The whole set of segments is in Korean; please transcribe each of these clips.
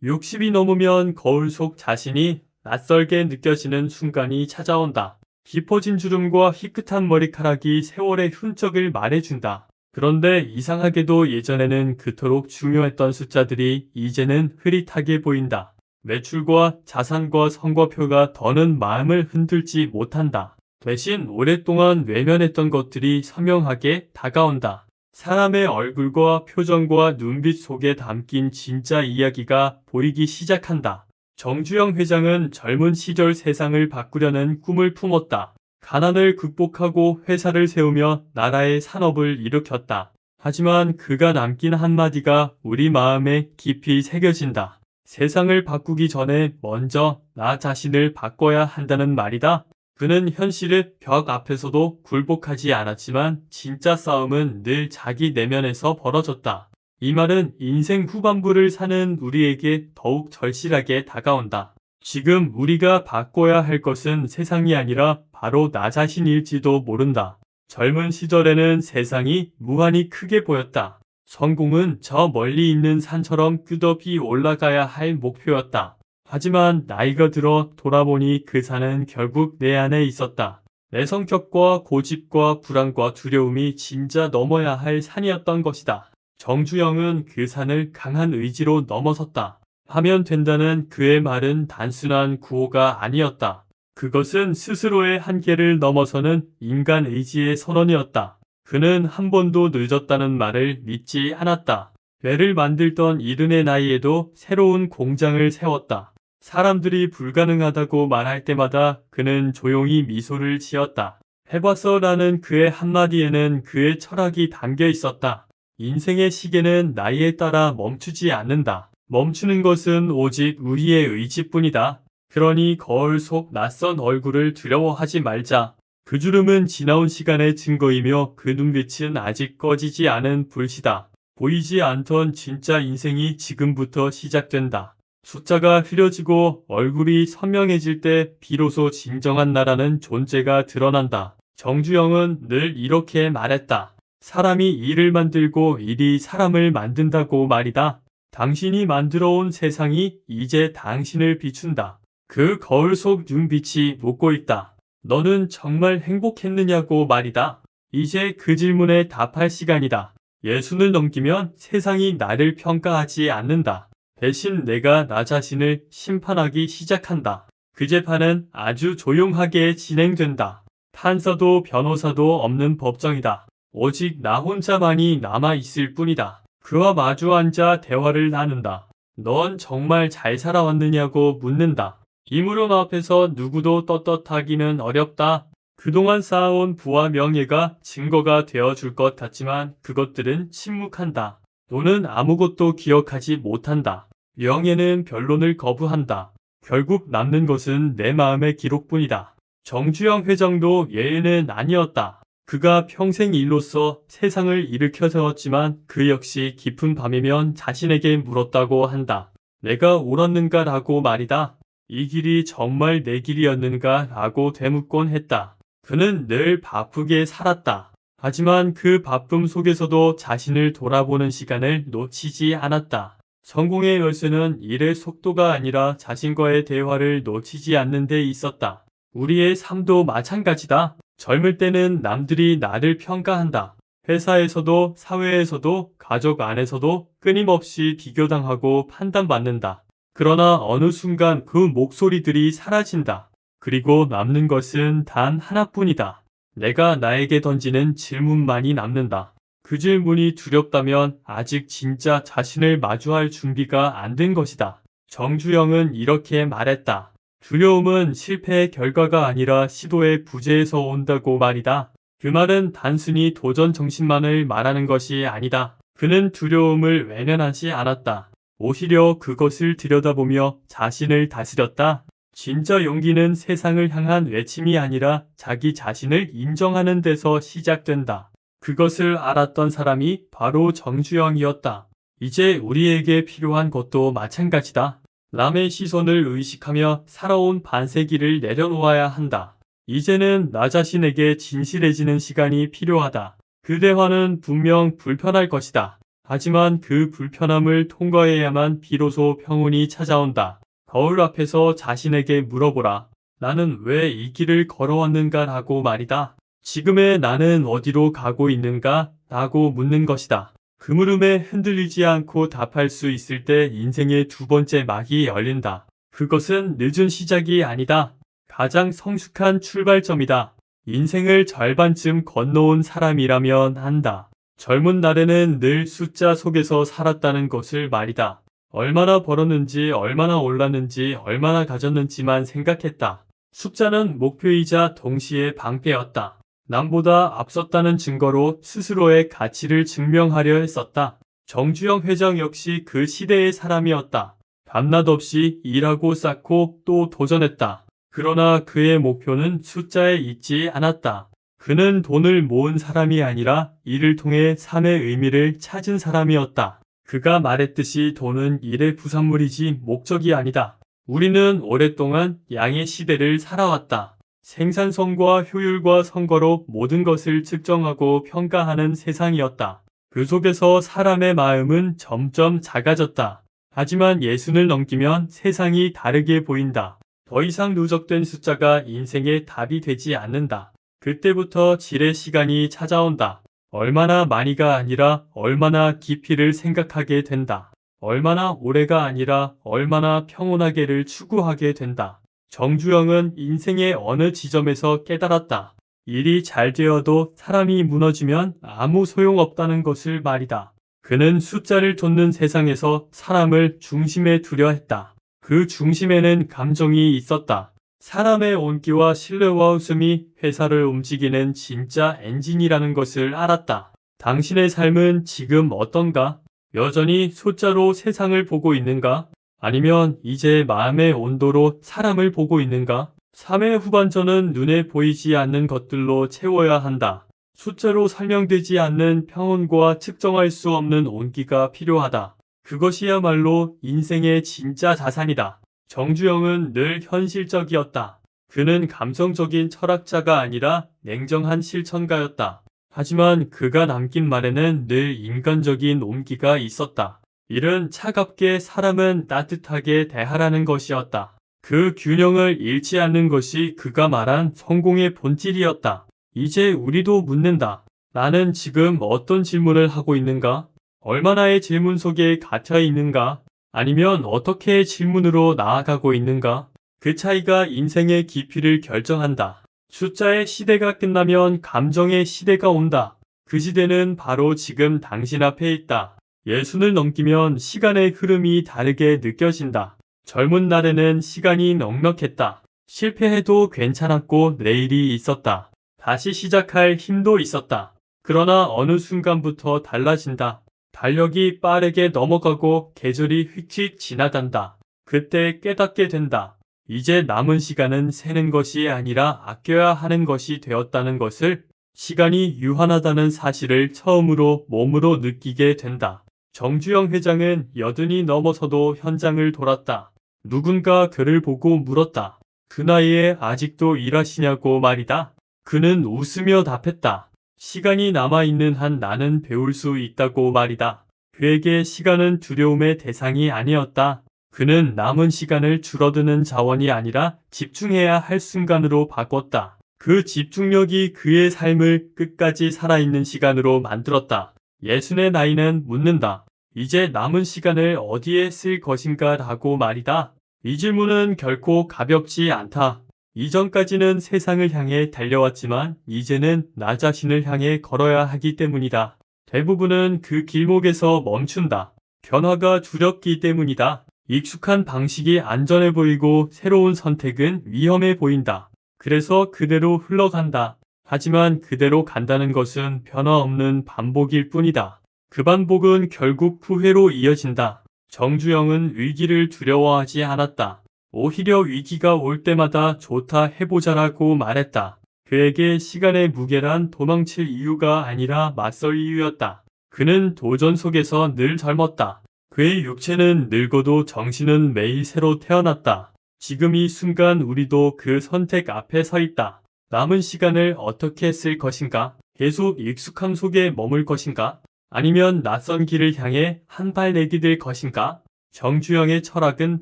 60이 넘으면 거울 속 자신이 낯설게 느껴지는 순간이 찾아온다. 깊어진 주름과 희끗한 머리카락이 세월의 흔적을 말해준다. 그런데 이상하게도 예전에는 그토록 중요했던 숫자들이 이제는 흐릿하게 보인다. 매출과 자산과 선거표가 더는 마음을 흔들지 못한다. 대신 오랫동안 외면했던 것들이 선명하게 다가온다. 사람의 얼굴과 표정과 눈빛 속에 담긴 진짜 이야기가 보이기 시작한다. 정주영 회장은 젊은 시절 세상을 바꾸려는 꿈을 품었다. 가난을 극복하고 회사를 세우며 나라의 산업을 일으켰다. 하지만 그가 남긴 한마디가 우리 마음에 깊이 새겨진다. 세상을 바꾸기 전에 먼저 나 자신을 바꿔야 한다는 말이다. 그는 현실의 벽 앞에서도 굴복하지 않았지만 진짜 싸움은 늘 자기 내면에서 벌어졌다. 이 말은 인생 후반부를 사는 우리에게 더욱 절실하게 다가온다. 지금 우리가 바꿔야 할 것은 세상이 아니라 바로 나 자신일지도 모른다. 젊은 시절에는 세상이 무한히 크게 보였다. 성공은 저 멀리 있는 산처럼 끝없이 올라가야 할 목표였다. 하지만 나이가 들어 돌아보니 그 산은 결국 내 안에 있었다. 내 성격과 고집과 불안과 두려움이 진짜 넘어야 할 산이었던 것이다. 정주영은 그 산을 강한 의지로 넘어섰다. 하면 된다는 그의 말은 단순한 구호가 아니었다. 그것은 스스로의 한계를 넘어서는 인간 의지의 선언이었다. 그는 한 번도 늦었다는 말을 믿지 않았다. 배를 만들던 이른의 나이에도 새로운 공장을 세웠다. 사람들이 불가능하다고 말할 때마다 그는 조용히 미소를 지었다. 해봤어 라는 그의 한마디에는 그의 철학이 담겨 있었다. 인생의 시계는 나이에 따라 멈추지 않는다. 멈추는 것은 오직 우리의 의지뿐이다. 그러니 거울 속 낯선 얼굴을 두려워하지 말자. 그 주름은 지나온 시간의 증거이며 그 눈빛은 아직 꺼지지 않은 불씨다. 보이지 않던 진짜 인생이 지금부터 시작된다. 숫자가 흐려지고 얼굴이 선명해질 때 비로소 진정한 나라는 존재가 드러난다. 정주영은 늘 이렇게 말했다. 사람이 일을 만들고 일이 사람을 만든다고 말이다. 당신이 만들어온 세상이 이제 당신을 비춘다. 그 거울 속 눈빛이 묻고 있다. 너는 정말 행복했느냐고 말이다. 이제 그 질문에 답할 시간이다. 예순을 넘기면 세상이 나를 평가하지 않는다. 대신 내가 나 자신을 심판하기 시작한다. 그 재판은 아주 조용하게 진행된다. 판사도 변호사도 없는 법정이다. 오직 나 혼자만이 남아있을 뿐이다. 그와 마주 앉아 대화를 나눈다. 넌 정말 잘 살아왔느냐고 묻는다. 이 물음 앞에서 누구도 떳떳하기는 어렵다. 그동안 쌓아온 부와 명예가 증거가 되어줄 것 같지만 그것들은 침묵한다. 너는 아무것도 기억하지 못한다. 명예는 변론을 거부한다. 결국 남는 것은 내 마음의 기록뿐이다. 정주영 회장도 예외는 아니었다. 그가 평생 일로서 세상을 일으켜 세웠지만 그 역시 깊은 밤이면 자신에게 물었다고 한다. 내가 옳았는가 라고 말이다. 이 길이 정말 내 길이었는가 라고 되묻곤 했다. 그는 늘 바쁘게 살았다. 하지만 그 바쁨 속에서도 자신을 돌아보는 시간을 놓치지 않았다. 성공의 열쇠는 일의 속도가 아니라 자신과의 대화를 놓치지 않는 데 있었다. 우리의 삶도 마찬가지다. 젊을 때는 남들이 나를 평가한다. 회사에서도 사회에서도 가족 안에서도 끊임없이 비교당하고 판단받는다. 그러나 어느 순간 그 목소리들이 사라진다. 그리고 남는 것은 단 하나뿐이다. 내가 나에게 던지는 질문만이 남는다. 그 질문이 두렵다면 아직 진짜 자신을 마주할 준비가 안 된 것이다. 정주영은 이렇게 말했다. 두려움은 실패의 결과가 아니라 시도의 부재에서 온다고 말이다. 그 말은 단순히 도전 정신만을 말하는 것이 아니다. 그는 두려움을 외면하지 않았다. 오히려 그것을 들여다보며 자신을 다스렸다. 진짜 용기는 세상을 향한 외침이 아니라 자기 자신을 인정하는 데서 시작된다. 그것을 알았던 사람이 바로 정주영이었다. 이제 우리에게 필요한 것도 마찬가지다. 남의 시선을 의식하며 살아온 반세기를 내려놓아야 한다. 이제는 나 자신에게 진실해지는 시간이 필요하다. 그 대화는 분명 불편할 것이다. 하지만 그 불편함을 통과해야만 비로소 평온이 찾아온다. 거울 앞에서 자신에게 물어보라. 나는 왜 이 길을 걸어왔는가 라고 말이다. 지금의 나는 어디로 가고 있는가? 라고 묻는 것이다. 그 물음에 흔들리지 않고 답할 수 있을 때 인생의 두 번째 막이 열린다. 그것은 늦은 시작이 아니다. 가장 성숙한 출발점이다. 인생을 절반쯤 건너온 사람이라면 한다. 젊은 날에는 늘 숫자 속에서 살았다는 것을 말이다. 얼마나 벌었는지, 얼마나 올랐는지, 얼마나 가졌는지만 생각했다. 숫자는 목표이자 동시에 방패였다. 남보다 앞섰다는 증거로 스스로의 가치를 증명하려 했었다. 정주영 회장 역시 그 시대의 사람이었다. 밤낮 없이 일하고 쌓고 또 도전했다. 그러나 그의 목표는 숫자에 있지 않았다. 그는 돈을 모은 사람이 아니라 이를 통해 삶의 의미를 찾은 사람이었다. 그가 말했듯이 돈은 일의 부산물이지 목적이 아니다. 우리는 오랫동안 양의 시대를 살아왔다. 생산성과 효율과 선거로 모든 것을 측정하고 평가하는 세상이었다. 그 속에서 사람의 마음은 점점 작아졌다. 하지만 예순을 넘기면 세상이 다르게 보인다. 더 이상 누적된 숫자가 인생의 답이 되지 않는다. 그때부터 질의 시간이 찾아온다. 얼마나 많이가 아니라 얼마나 깊이를 생각하게 된다. 얼마나 오래가 아니라 얼마나 평온하게를 추구하게 된다. 정주영은 인생의 어느 지점에서 깨달았다. 일이 잘 되어도 사람이 무너지면 아무 소용없다는 것을 말이다. 그는 숫자를 쫓는 세상에서 사람을 중심에 두려 했다. 그 중심에는 감정이 있었다. 사람의 온기와 신뢰와 웃음이 회사를 움직이는 진짜 엔진이라는 것을 알았다. 당신의 삶은 지금 어떤가? 여전히 숫자로 세상을 보고 있는가? 아니면 이제 마음의 온도로 사람을 보고 있는가? 삶의 후반전은 눈에 보이지 않는 것들로 채워야 한다. 숫자로 설명되지 않는 평온과 측정할 수 없는 온기가 필요하다. 그것이야말로 인생의 진짜 자산이다. 정주영은 늘 현실적이었다. 그는 감성적인 철학자가 아니라 냉정한 실천가였다. 하지만 그가 남긴 말에는 늘 인간적인 온기가 있었다. 일은 차갑게, 사람은 따뜻하게 대하라는 것이었다. 그 균형을 잃지 않는 것이 그가 말한 성공의 본질이었다. 이제 우리도 묻는다. 나는 지금 어떤 질문을 하고 있는가? 얼마나의 질문 속에 갇혀 있는가? 아니면 어떻게 질문으로 나아가고 있는가? 그 차이가 인생의 깊이를 결정한다. 숫자의 시대가 끝나면 감정의 시대가 온다. 그 시대는 바로 지금 당신 앞에 있다. 예순을 넘기면 시간의 흐름이 다르게 느껴진다. 젊은 날에는 시간이 넉넉했다. 실패해도 괜찮았고 내일이 있었다. 다시 시작할 힘도 있었다. 그러나 어느 순간부터 달라진다. 달력이 빠르게 넘어가고 계절이 휙휙 지나간다. 그때 깨닫게 된다. 이제 남은 시간은 세는 것이 아니라 아껴야 하는 것이 되었다는 것을, 시간이 유한하다는 사실을 처음으로 몸으로 느끼게 된다. 정주영 회장은 80이 넘어서도 현장을 돌았다. 누군가 그를 보고 물었다. 그 나이에 아직도 일하시냐고 말이다. 그는 웃으며 답했다. 시간이 남아있는 한 나는 배울 수 있다고 말이다. 그에게 시간은 두려움의 대상이 아니었다. 그는 남은 시간을 줄어드는 자원이 아니라 집중해야 할 순간으로 바꿨다. 그 집중력이 그의 삶을 끝까지 살아있는 시간으로 만들었다. 예순의 나이는 묻는다. 이제 남은 시간을 어디에 쓸 것인가 라고 말이다. 이 질문은 결코 가볍지 않다. 이전까지는 세상을 향해 달려왔지만 이제는 나 자신을 향해 걸어야 하기 때문이다. 대부분은 그 길목에서 멈춘다. 변화가 두렵기 때문이다. 익숙한 방식이 안전해 보이고 새로운 선택은 위험해 보인다. 그래서 그대로 흘러간다. 하지만 그대로 간다는 것은 변화 없는 반복일 뿐이다. 그 반복은 결국 후회로 이어진다. 정주영은 위기를 두려워하지 않았다. 오히려 위기가 올 때마다 좋다 해보자라고 말했다. 그에게 시간의 무게란 도망칠 이유가 아니라 맞설 이유였다. 그는 도전 속에서 늘 젊었다. 그의 육체는 늙어도 정신은 매일 새로 태어났다. 지금 이 순간 우리도 그 선택 앞에 서 있다. 남은 시간을 어떻게 쓸 것인가? 계속 익숙함 속에 머물 것인가? 아니면 낯선 길을 향해 한 발 내디딜 것인가? 정주영의 철학은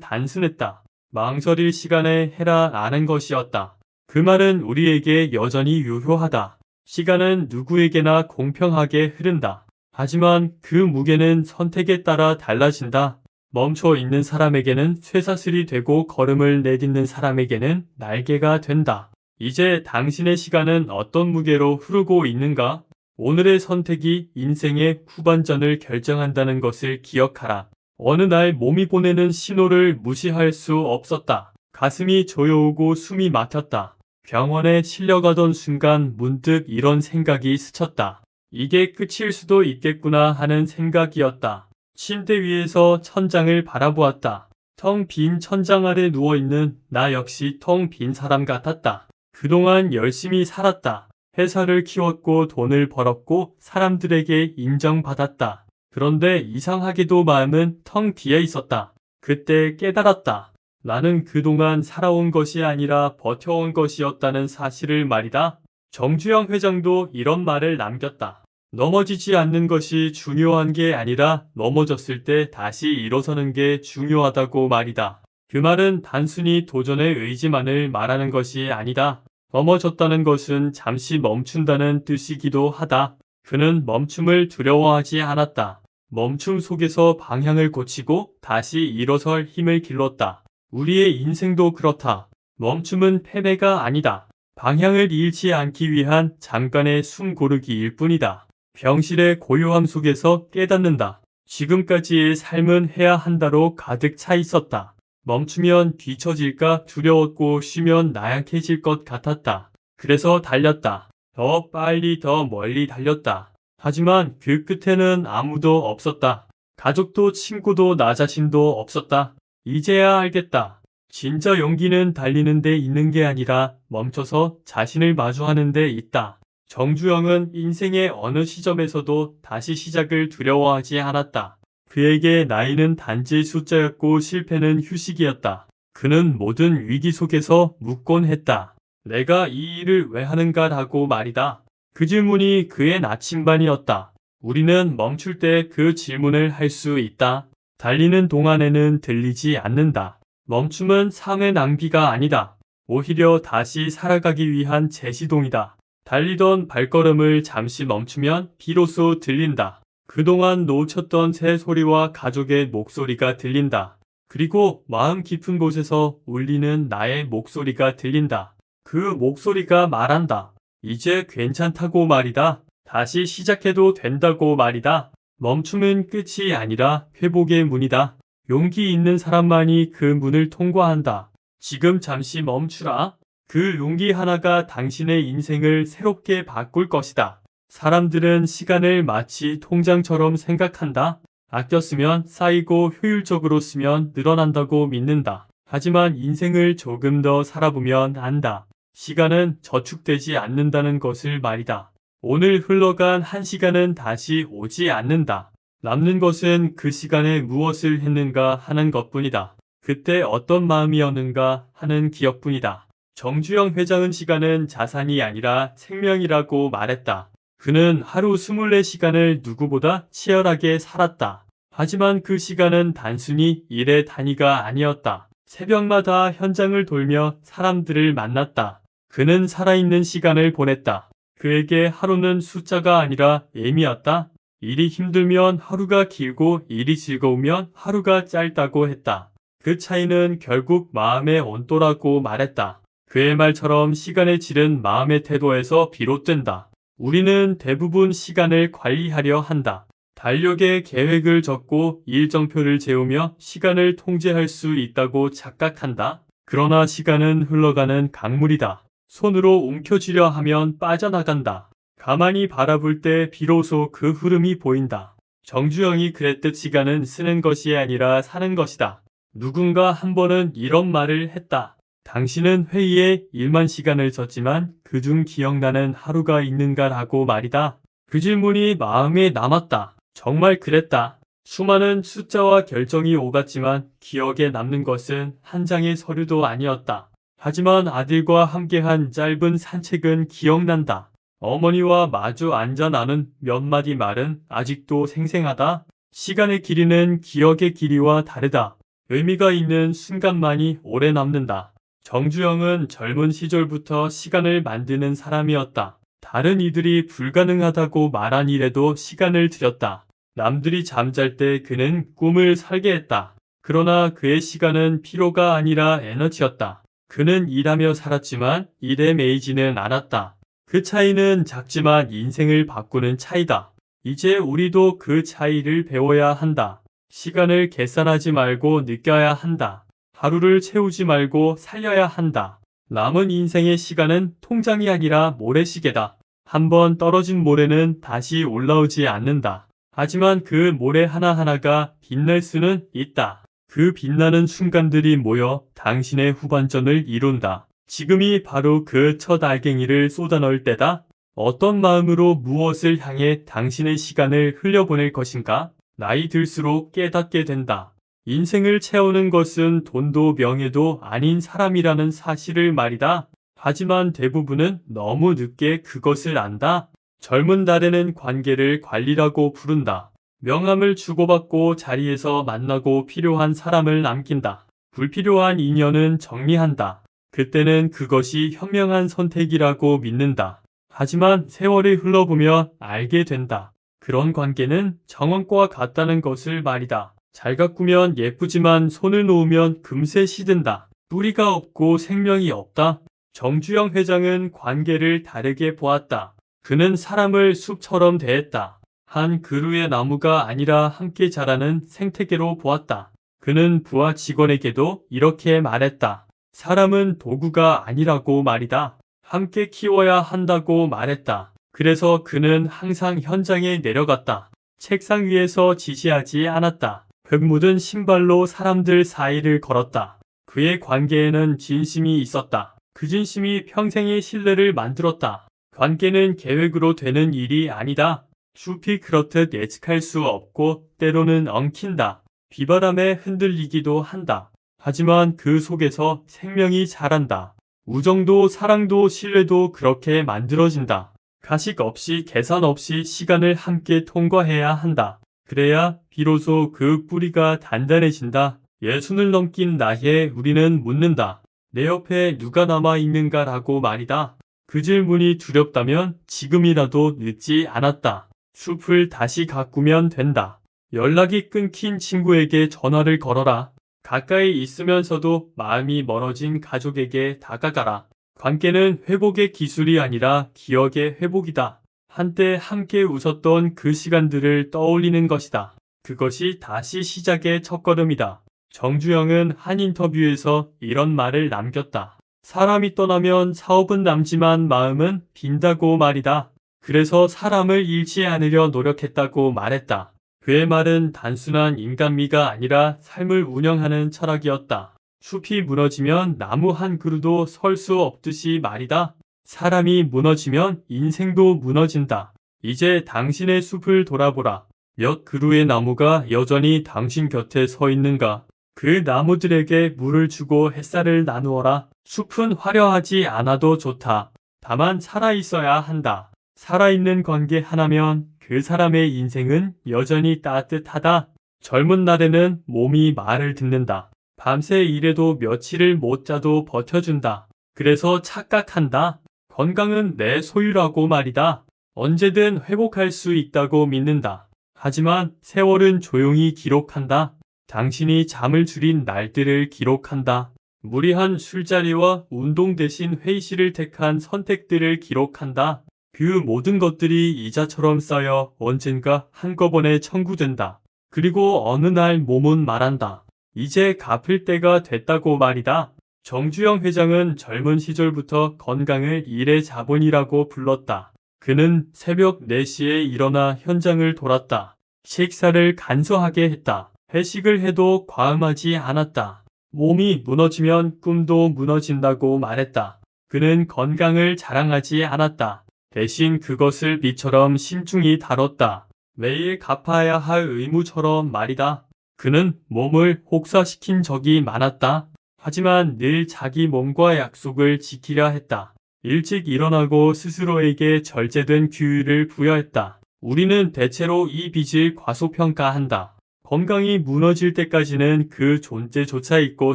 단순했다. 망설일 시간에 해라 라는 것이었다. 그 말은 우리에게 여전히 유효하다. 시간은 누구에게나 공평하게 흐른다. 하지만 그 무게는 선택에 따라 달라진다. 멈춰 있는 사람에게는 쇠사슬이 되고 걸음을 내딛는 사람에게는 날개가 된다. 이제 당신의 시간은 어떤 무게로 흐르고 있는가? 오늘의 선택이 인생의 후반전을 결정한다는 것을 기억하라. 어느 날 몸이 보내는 신호를 무시할 수 없었다. 가슴이 조여오고 숨이 막혔다. 병원에 실려가던 순간 문득 이런 생각이 스쳤다. 이게 끝일 수도 있겠구나 하는 생각이었다. 침대 위에서 천장을 바라보았다. 텅 빈 천장 아래 누워있는 나 역시 텅 빈 사람 같았다. 그동안 열심히 살았다. 회사를 키웠고 돈을 벌었고 사람들에게 인정받았다. 그런데 이상하게도 마음은 텅 비어 있었다. 그때 깨달았다. 나는 그동안 살아온 것이 아니라 버텨온 것이었다는 사실을 말이다. 정주영 회장도 이런 말을 남겼다. 넘어지지 않는 것이 중요한 게 아니라 넘어졌을 때 다시 일어서는 게 중요하다고 말이다. 그 말은 단순히 도전의 의지만을 말하는 것이 아니다. 넘어졌다는 것은 잠시 멈춘다는 뜻이기도 하다. 그는 멈춤을 두려워하지 않았다. 멈춤 속에서 방향을 고치고 다시 일어설 힘을 길렀다. 우리의 인생도 그렇다. 멈춤은 패배가 아니다. 방향을 잃지 않기 위한 잠깐의 숨 고르기일 뿐이다. 병실의 고요함 속에서 깨닫는다. 지금까지의 삶은 해야 한다로 가득 차 있었다. 멈추면 뒤처질까 두려웠고 쉬면 나약해질 것 같았다. 그래서 달렸다. 더 빨리 더 멀리 달렸다. 하지만 그 끝에는 아무도 없었다. 가족도 친구도 나 자신도 없었다. 이제야 알겠다. 진짜 용기는 달리는 데 있는 게 아니라 멈춰서 자신을 마주하는 데 있다. 정주영은 인생의 어느 시점에서도 다시 시작을 두려워하지 않았다. 그에게 나이는 단지 숫자였고 실패는 휴식이었다. 그는 모든 위기 속에서 묻곤 했다. 내가 이 일을 왜 하는가라고 말이다. 그 질문이 그의 나침반이었다. 우리는 멈출 때 그 질문을 할 수 있다. 달리는 동안에는 들리지 않는다. 멈춤은 삶의 낭비가 아니다. 오히려 다시 살아가기 위한 재시동이다. 달리던 발걸음을 잠시 멈추면 비로소 들린다. 그동안 놓쳤던 새 소리와 가족의 목소리가 들린다. 그리고 마음 깊은 곳에서 울리는 나의 목소리가 들린다. 그 목소리가 말한다. 이제 괜찮다고 말이다. 다시 시작해도 된다고 말이다. 멈춤은 끝이 아니라 회복의 문이다. 용기 있는 사람만이 그 문을 통과한다. 지금 잠시 멈추라. 그 용기 하나가 당신의 인생을 새롭게 바꿀 것이다. 사람들은 시간을 마치 통장처럼 생각한다. 아껴 쓰면 쌓이고 효율적으로 쓰면 늘어난다고 믿는다. 하지만 인생을 조금 더 살아보면 안다. 시간은 저축되지 않는다는 것을 말이다. 오늘 흘러간 한 시간은 다시 오지 않는다. 남는 것은 그 시간에 무엇을 했는가 하는 것뿐이다. 그때 어떤 마음이었는가 하는 기억뿐이다. 정주영 회장은 시간은 자산이 아니라 생명이라고 말했다. 그는 하루 24시간을 누구보다 치열하게 살았다. 하지만 그 시간은 단순히 일의 단위가 아니었다. 새벽마다 현장을 돌며 사람들을 만났다. 그는 살아있는 시간을 보냈다. 그에게 하루는 숫자가 아니라 의미였다. 일이 힘들면 하루가 길고 일이 즐거우면 하루가 짧다고 했다. 그 차이는 결국 마음의 온도라고 말했다. 그의 말처럼 시간의 질은 마음의 태도에서 비롯된다. 우리는 대부분 시간을 관리하려 한다. 달력에 계획을 적고 일정표를 재우며 시간을 통제할 수 있다고 착각한다. 그러나 시간은 흘러가는 강물이다. 손으로 움켜쥐려 하면 빠져나간다. 가만히 바라볼 때 비로소 그 흐름이 보인다. 정주영이 그랬듯 시간은 쓰는 것이 아니라 사는 것이다. 누군가 한 번은 이런 말을 했다. 당신은 회의에 1만 시간을 썼지만 그중 기억나는 하루가 있는가라고 말이다. 그 질문이 마음에 남았다. 정말 그랬다. 수많은 숫자와 결정이 오갔지만 기억에 남는 것은 한 장의 서류도 아니었다. 하지만 아들과 함께한 짧은 산책은 기억난다. 어머니와 마주 앉아 나눈 몇 마디 말은 아직도 생생하다. 시간의 길이는 기억의 길이와 다르다. 의미가 있는 순간만이 오래 남는다. 정주영은 젊은 시절부터 시간을 만드는 사람이었다. 다른 이들이 불가능하다고 말한 일에도 시간을 들였다. 남들이 잠잘 때 그는 꿈을 설계했다. 그러나 그의 시간은 피로가 아니라 에너지였다. 그는 일하며 살았지만 일에 매이지는 않았다. 그 차이는 작지만 인생을 바꾸는 차이다. 이제 우리도 그 차이를 배워야 한다. 시간을 계산하지 말고 느껴야 한다. 하루를 채우지 말고 살려야 한다. 남은 인생의 시간은 통장이 아니라 모래시계다. 한번 떨어진 모래는 다시 올라오지 않는다. 하지만 그 모래 하나하나가 빛날 수는 있다. 그 빛나는 순간들이 모여 당신의 후반전을 이룬다. 지금이 바로 그 첫 알갱이를 쏟아넣을 때다. 어떤 마음으로 무엇을 향해 당신의 시간을 흘려보낼 것인가? 나이 들수록 깨닫게 된다. 인생을 채우는 것은 돈도 명예도 아닌 사람이라는 사실을 말이다. 하지만 대부분은 너무 늦게 그것을 안다. 젊은 날에는 관계를 관리라고 부른다. 명함을 주고받고 자리에서 만나고 필요한 사람을 남긴다. 불필요한 인연은 정리한다. 그때는 그것이 현명한 선택이라고 믿는다. 하지만 세월이 흘러보면 알게 된다. 그런 관계는 정원과 같다는 것을 말이다. 잘 가꾸면 예쁘지만 손을 놓으면 금세 시든다. 뿌리가 없고 생명이 없다. 정주영 회장은 관계를 다르게 보았다. 그는 사람을 숲처럼 대했다. 한 그루의 나무가 아니라 함께 자라는 생태계로 보았다. 그는 부하 직원에게도 이렇게 말했다. 사람은 도구가 아니라고 말이다. 함께 키워야 한다고 말했다. 그래서 그는 항상 현장에 내려갔다. 책상 위에서 지시하지 않았다. 흙 묻은 신발로 사람들 사이를 걸었다. 그의 관계에는 진심이 있었다. 그 진심이 평생의 신뢰를 만들었다. 관계는 계획으로 되는 일이 아니다. 숲이 그렇듯 예측할 수 없고 때로는 엉킨다. 비바람에 흔들리기도 한다. 하지만 그 속에서 생명이 자란다. 우정도 사랑도 신뢰도 그렇게 만들어진다. 가식 없이 계산 없이 시간을 함께 통과해야 한다. 그래야 비로소 그 뿌리가 단단해진다. 예순을 넘긴 나이에 우리는 묻는다. 내 옆에 누가 남아있는가라고 말이다. 그 질문이 두렵다면 지금이라도 늦지 않았다. 숲을 다시 가꾸면 된다. 연락이 끊긴 친구에게 전화를 걸어라. 가까이 있으면서도 마음이 멀어진 가족에게 다가가라. 관계는 회복의 기술이 아니라 기억의 회복이다. 한때 함께 웃었던 그 시간들을 떠올리는 것이다. 그것이 다시 시작의 첫걸음이다. 정주영은 한 인터뷰에서 이런 말을 남겼다. 사람이 떠나면 사업은 남지만 마음은 빈다고 말이다. 그래서 사람을 잃지 않으려 노력했다고 말했다. 그의 말은 단순한 인간미가 아니라 삶을 운영하는 철학이었다. 숲이 무너지면 나무 한 그루도 설 수 없듯이 말이다. 사람이 무너지면 인생도 무너진다. 이제 당신의 숲을 돌아보라. 몇 그루의 나무가 여전히 당신 곁에 서 있는가? 그 나무들에게 물을 주고 햇살을 나누어라. 숲은 화려하지 않아도 좋다. 다만 살아있어야 한다. 살아있는 관계 하나면 그 사람의 인생은 여전히 따뜻하다. 젊은 날에는 몸이 말을 듣는다. 밤새 일해도 며칠을 못 자도 버텨준다. 그래서 착각한다. 건강은 내 소유라고 말이다. 언제든 회복할 수 있다고 믿는다. 하지만 세월은 조용히 기록한다. 당신이 잠을 줄인 날들을 기록한다. 무리한 술자리와 운동 대신 회의실을 택한 선택들을 기록한다. 그 모든 것들이 이자처럼 쌓여 언젠가 한꺼번에 청구된다. 그리고 어느 날 몸은 말한다. 이제 갚을 때가 됐다고 말이다. 정주영 회장은 젊은 시절부터 건강을 일의 자본이라고 불렀다. 그는 새벽 4시에 일어나 현장을 돌았다. 식사를 간소하게 했다. 회식을 해도 과음하지 않았다. 몸이 무너지면 꿈도 무너진다고 말했다. 그는 건강을 자랑하지 않았다. 대신 그것을 비처럼 신중히 다뤘다. 매일 갚아야 할 의무처럼 말이다. 그는 몸을 혹사시킨 적이 많았다. 하지만 늘 자기 몸과 약속을 지키려 했다. 일찍 일어나고 스스로에게 절제된 규율을 부여했다. 우리는 대체로 이 빚을 과소평가한다. 건강이 무너질 때까지는 그 존재조차 잊고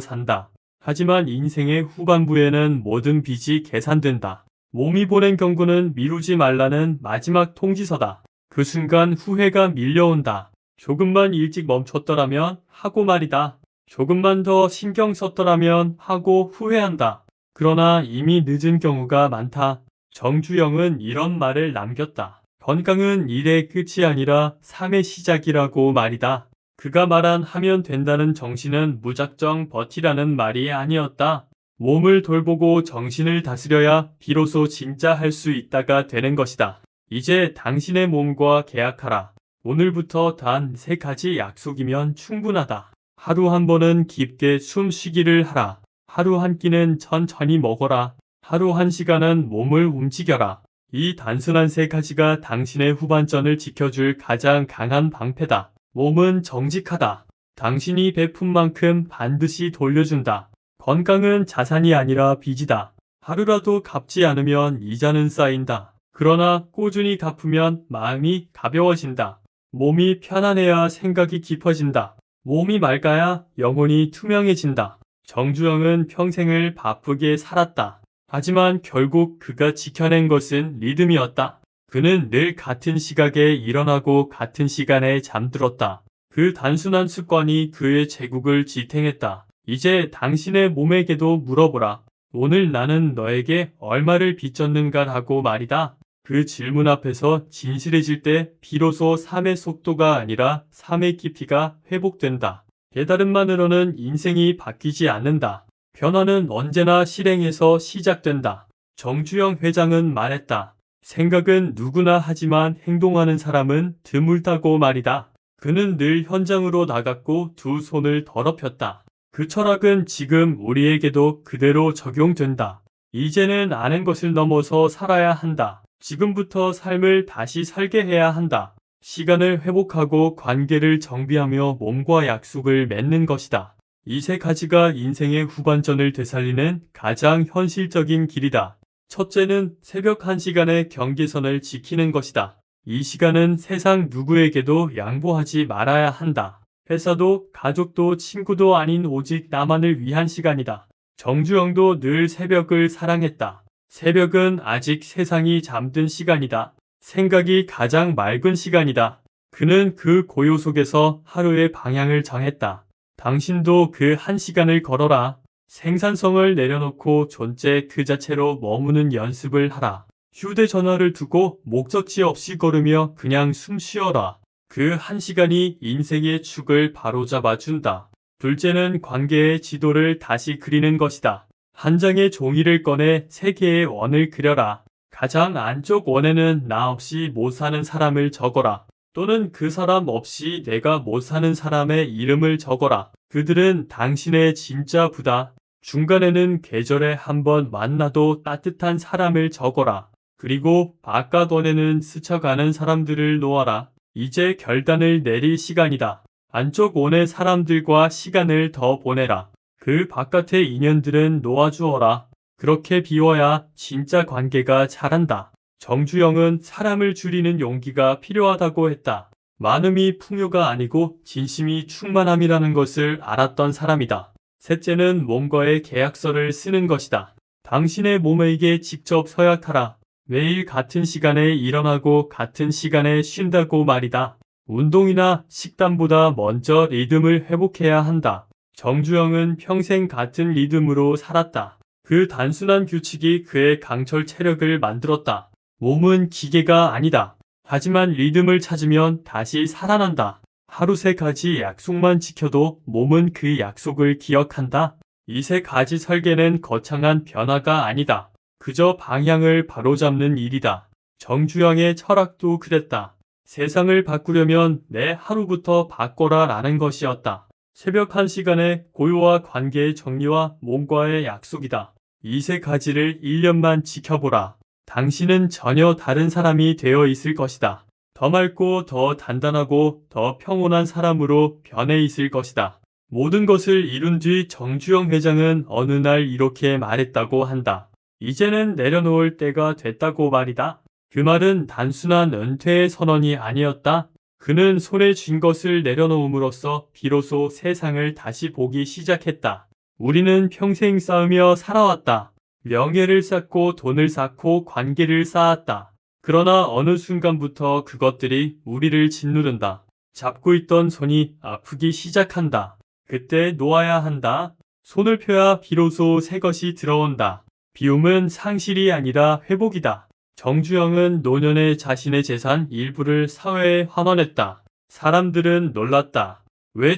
산다. 하지만 인생의 후반부에는 모든 빚이 계산된다. 몸이 보낸 경고는 미루지 말라는 마지막 통지서다. 그 순간 후회가 밀려온다. 조금만 일찍 멈췄더라면 하고 말이다. 조금만 더 신경 썼더라면 하고 후회한다. 그러나 이미 늦은 경우가 많다. 정주영은 이런 말을 남겼다. 건강은 일의 끝이 아니라 삶의 시작이라고 말이다. 그가 말한 하면 된다는 정신은 무작정 버티라는 말이 아니었다. 몸을 돌보고 정신을 다스려야 비로소 진짜 할 수 있다가 되는 것이다. 이제 당신의 몸과 계약하라. 오늘부터 단 3가지 약속이면 충분하다. 하루 한 번은 깊게 숨 쉬기를 하라. 하루 한 끼는 천천히 먹어라. 하루 1시간은 몸을 움직여라. 이 단순한 3가지가 당신의 후반전을 지켜줄 가장 강한 방패다. 몸은 정직하다. 당신이 베푼 만큼 반드시 돌려준다. 건강은 자산이 아니라 빚이다. 하루라도 갚지 않으면 이자는 쌓인다. 그러나 꾸준히 갚으면 마음이 가벼워진다. 몸이 편안해야 생각이 깊어진다. 몸이 맑아야 영혼이 투명해진다. 정주영은 평생을 바쁘게 살았다. 하지만 결국 그가 지켜낸 것은 리듬이었다. 그는 늘 같은 시각에 일어나고 같은 시간에 잠들었다. 그 단순한 습관이 그의 제국을 지탱했다. 이제 당신의 몸에게도 물어보라. 오늘 나는 너에게 얼마를 빚졌는가 하고 말이다. 그 질문 앞에서 진실해질 때 비로소 삶의 속도가 아니라 삶의 깊이가 회복된다. 깨달음만으로는 인생이 바뀌지 않는다. 변화는 언제나 실행에서 시작된다. 정주영 회장은 말했다. 생각은 누구나 하지만 행동하는 사람은 드물다고 말이다. 그는 늘 현장으로 나갔고 2 손을 더럽혔다. 그 철학은 지금 우리에게도 그대로 적용된다. 이제는 아는 것을 넘어서 살아야 한다. 지금부터 삶을 다시 살게 해야 한다. 시간을 회복하고 관계를 정비하며 몸과 약속을 맺는 것이다. 이 3가지가 인생의 후반전을 되살리는 가장 현실적인 길이다. 첫째는 새벽 1시간의 경계선을 지키는 것이다. 이 시간은 세상 누구에게도 양보하지 말아야 한다. 회사도 가족도 친구도 아닌 오직 나만을 위한 시간이다. 정주영도 늘 새벽을 사랑했다. 새벽은 아직 세상이 잠든 시간이다. 생각이 가장 맑은 시간이다. 그는 그 고요 속에서 하루의 방향을 정했다. 당신도 그 1시간을 걸어라. 생산성을 내려놓고 존재 그 자체로 머무는 연습을 하라. 휴대전화를 두고 목적지 없이 걸으며 그냥 숨 쉬어라. 그 1시간이 인생의 축을 바로잡아준다. 둘째는 관계의 지도를 다시 그리는 것이다. 한 장의 종이를 꺼내 3개의 원을 그려라. 가장 안쪽 원에는 나 없이 못 사는 사람을 적어라. 또는 그 사람 없이 내가 못 사는 사람의 이름을 적어라. 그들은 당신의 진짜 부다. 중간에는 계절에 한번 만나도 따뜻한 사람을 적어라. 그리고 바깥 원에는 스쳐가는 사람들을 놓아라. 이제 결단을 내릴 시간이다. 안쪽 원의 사람들과 시간을 더 보내라. 그 바깥의 인연들은 놓아주어라. 그렇게 비워야 진짜 관계가 자란다. 정주영은 사람을 줄이는 용기가 필요하다고 했다. 많음이 풍요가 아니고 진심이 충만함이라는 것을 알았던 사람이다. 셋째는 몸과의 계약서를 쓰는 것이다. 당신의 몸에게 직접 서약하라. 매일 같은 시간에 일어나고 같은 시간에 쉰다고 말이다. 운동이나 식단보다 먼저 리듬을 회복해야 한다. 정주영은 평생 같은 리듬으로 살았다. 그 단순한 규칙이 그의 강철 체력을 만들었다. 몸은 기계가 아니다. 하지만 리듬을 찾으면 다시 살아난다. 하루 3가지 약속만 지켜도 몸은 그 약속을 기억한다. 이 3가지 설계는 거창한 변화가 아니다. 그저 방향을 바로잡는 일이다. 정주영의 철학도 그랬다. 세상을 바꾸려면 내 하루부터 바꿔라 라는 것이었다. 새벽 1시간의 고요와 관계의 정리와 몸과의 약속이다. 이 3가지를 1년만 지켜보라. 당신은 전혀 다른 사람이 되어 있을 것이다. 더 맑고 더 단단하고 더 평온한 사람으로 변해 있을 것이다. 모든 것을 이룬 뒤 정주영 회장은 어느 날 이렇게 말했다고 한다. 이제는 내려놓을 때가 됐다고 말이다. 그 말은 단순한 은퇴의 선언이 아니었다. 그는 손에 쥔 것을 내려놓음으로써 비로소 세상을 다시 보기 시작했다. 우리는 평생 싸우며 살아왔다. 명예를 쌓고 돈을 쌓고 관계를 쌓았다. 그러나 어느 순간부터 그것들이 우리를 짓누른다. 잡고 있던 손이 아프기 시작한다. 그때 놓아야 한다. 손을 펴야 비로소 새 것이 들어온다. 비움은 상실이 아니라 회복이다. 정주영은 노년에 자신의 재산 일부를 사회에 환원했다. 사람들은 놀랐다. 왜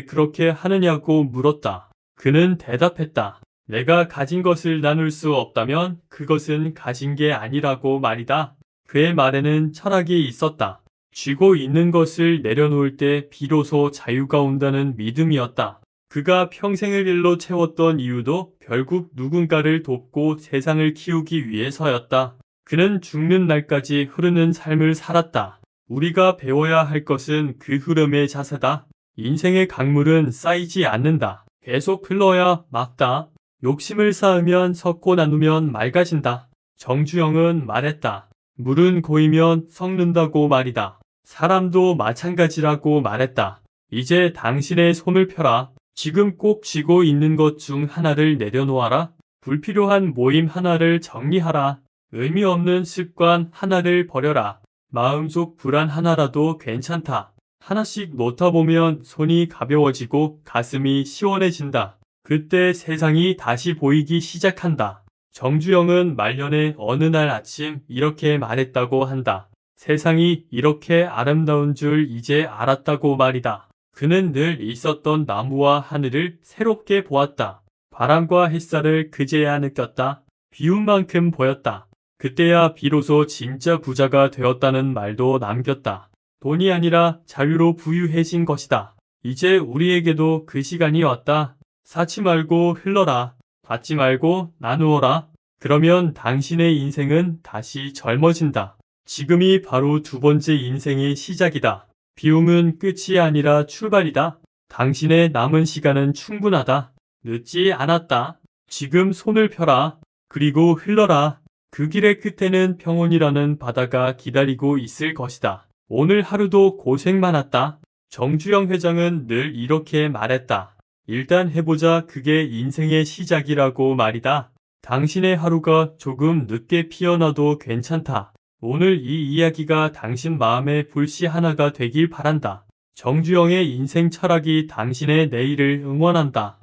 그렇게 하느냐고 물었다. 그는 대답했다. 내가 가진 것을 나눌 수 없다면 그것은 가진 게 아니라고 말이다. 그의 말에는 철학이 있었다. 쥐고 있는 것을 내려놓을 때 비로소 자유가 온다는 믿음이었다. 그가 평생을 일로 채웠던 이유도 결국 누군가를 돕고 세상을 키우기 위해서였다. 그는 죽는 날까지 흐르는 삶을 살았다. 우리가 배워야 할 것은 그 흐름의 자세다. 인생의 강물은 쌓이지 않는다. 계속 흘러야 막다. 욕심을 쌓으면 섞고 나누면 맑아진다. 정주영은 말했다. 물은 고이면 썩는다고 말이다. 사람도 마찬가지라고 말했다. 이제 당신의 손을 펴라. 지금 꼭 쥐고 있는 것 중 하나를 내려놓아라. 불필요한 모임 하나를 정리하라. 의미 없는 습관 하나를 버려라. 마음속 불안 하나라도 괜찮다. 하나씩 놓다 보면 손이 가벼워지고 가슴이 시원해진다. 그때 세상이 다시 보이기 시작한다. 정주영은 말년에 어느 날 아침 이렇게 말했다고 한다. 세상이 이렇게 아름다운 줄 이제 알았다고 말이다. 그는 늘 있었던 나무와 하늘을 새롭게 보았다. 바람과 햇살을 그제야 느꼈다. 비운만큼 보였다. 그때야 비로소 진짜 부자가 되었다는 말도 남겼다. 돈이 아니라 자유로 부유해진 것이다. 이제 우리에게도 그 시간이 왔다. 쌓지 말고 흘러라. 받지 말고 나누어라. 그러면 당신의 인생은 다시 젊어진다. 지금이 바로 두 번째 인생의 시작이다. 비움은 끝이 아니라 출발이다. 당신의 남은 시간은 충분하다. 늦지 않았다. 지금 손을 펴라. 그리고 흘러라. 그 길의 끝에는 평온이라는 바다가 기다리고 있을 것이다. 오늘 하루도 고생 많았다. 정주영 회장은 늘 이렇게 말했다. 일단 해보자. 그게 인생의 시작이라고 말이다. 당신의 하루가 조금 늦게 피어나도 괜찮다. 오늘 이 이야기가 당신 마음의 불씨 하나가 되길 바란다. 정주영의 인생 철학이 당신의 내일을 응원한다.